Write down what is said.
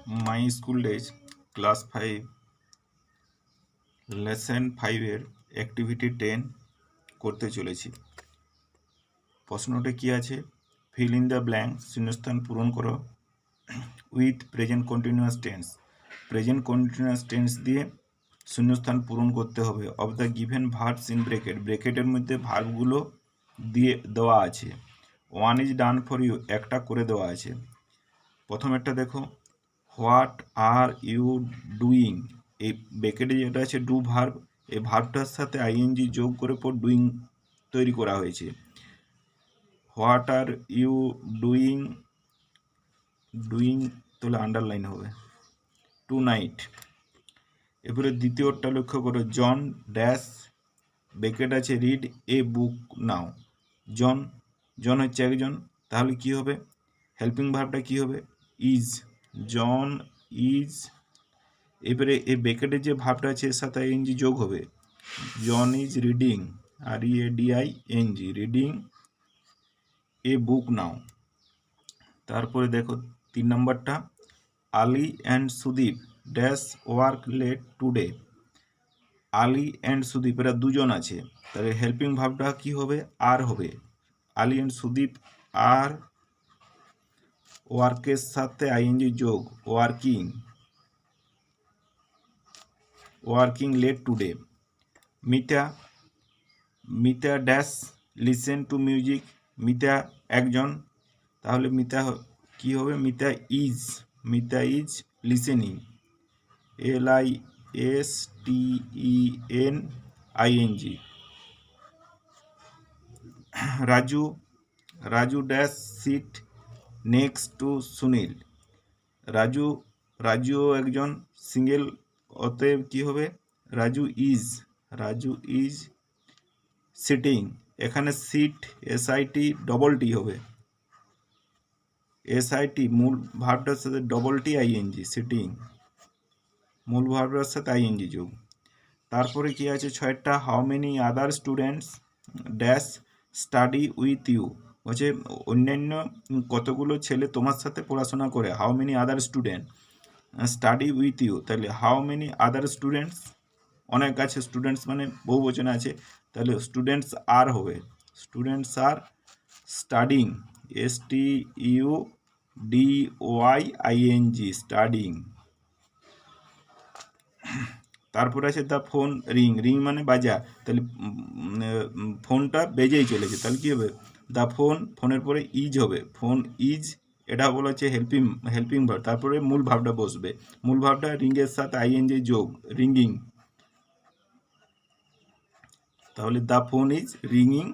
माई school days class 5 lesson 5 activity 10 करते चलेছি। प्रश्नटे कि आछे फिल इन द ब्लैंक शून्यस्थान पूरण करो with present continuous tense. Present continuous tense दिए शून्यस्थान पूरण करते होबे of the given verbs in bracket. ब्रेकेटेर मध्य भार्बगुलो दिए देওয়া আছে। One is done for you একটা করে দেওয়া আছে। প্রথম একটা দেখো হোয়াট আর ইউ ডুইং, এই ব্রেকেটে যেটা আছে ডু ভার্ব, এই ভার্বটার সাথে আইএনজি যোগ করে পর ডুইং তৈরি করা হয়েছে। What are you doing, doing তাহলে আন্ডারলাইন হবে টু নাইট। এরপরে দ্বিতীয়টা লক্ষ্য করো জন ড্যাশ ব্রেকেট আছে read a book now. John John হচ্ছে একজন, তাহলে কি হবে হেল্পিং ভার্বটা কি হবে ইজ। জন ইজ, এবারে এই ব্রেকেটের যে ভার্বটা আছে এর সাথে আইএনজি যোগ হবে। জন ইজ রিডিং, আর E A D I N G, reading a book now. তারপরে দেখো 3 নম্বরটা Ali and Sudip dash work late today. Ali and Sudip এরা দুজন আছে, তাহলে হেল্পিং ভার্বটা কি হবে আর হবে। আলী অ্যান্ড সুদীপ আর ওয়ার্কের সাথে আইএনজি যোগ working, working late today. Mita, Mita dash listen to music. Mita একজন, তাহলে মিতা কি হবে Mita is, Mita is listening, LISTENING। Raju, Raju dash sit next to Sunil. Raju, রাজুও একজন সিঙ্গেল, অতএব কি হবে Raju is, Raju is sitting. এখানে সিট SIT ডবল টি হবে, SIT মূল ভার্বটার সাথে ডবল টি আইএনজি, সিটিং মূল ভার্বের সাথে আইএনজি যোগ। তারপরে কি আছে 6টা how many other students dash study with you, হচ্ছে অন্যান্য কতগুলো ছেলে তোমার সাথে পড়াশোনা করে। How many other student study with you, তাহলে হাউ মেনি আদার স্টুডেন্টস অনেক আছে, স্টুডেন্টস মানে বহু বচনে আছে, তাহলে স্টুডেন্টস আর হবে, students are studying, STUDYING studying. তারপর আছে দ্য ফোন রিং, রিং মানে বাজা, তাহলে ফোনটা বেজেই চলেছে, তাহলে কী হবে দ্য ফোন, ফোনের পরে ইজ হবে, ফোন ইজ, এটা বলা হচ্ছে হেল্পিং ভার্ব। তারপরে মূল ভাবটা বসবে, মূল ভাবটা রিংয়ের সাথে আইএনজি যোগ রিঙ্গিং, তাহলে দ্য ফোন ইজ রিঙ্গিং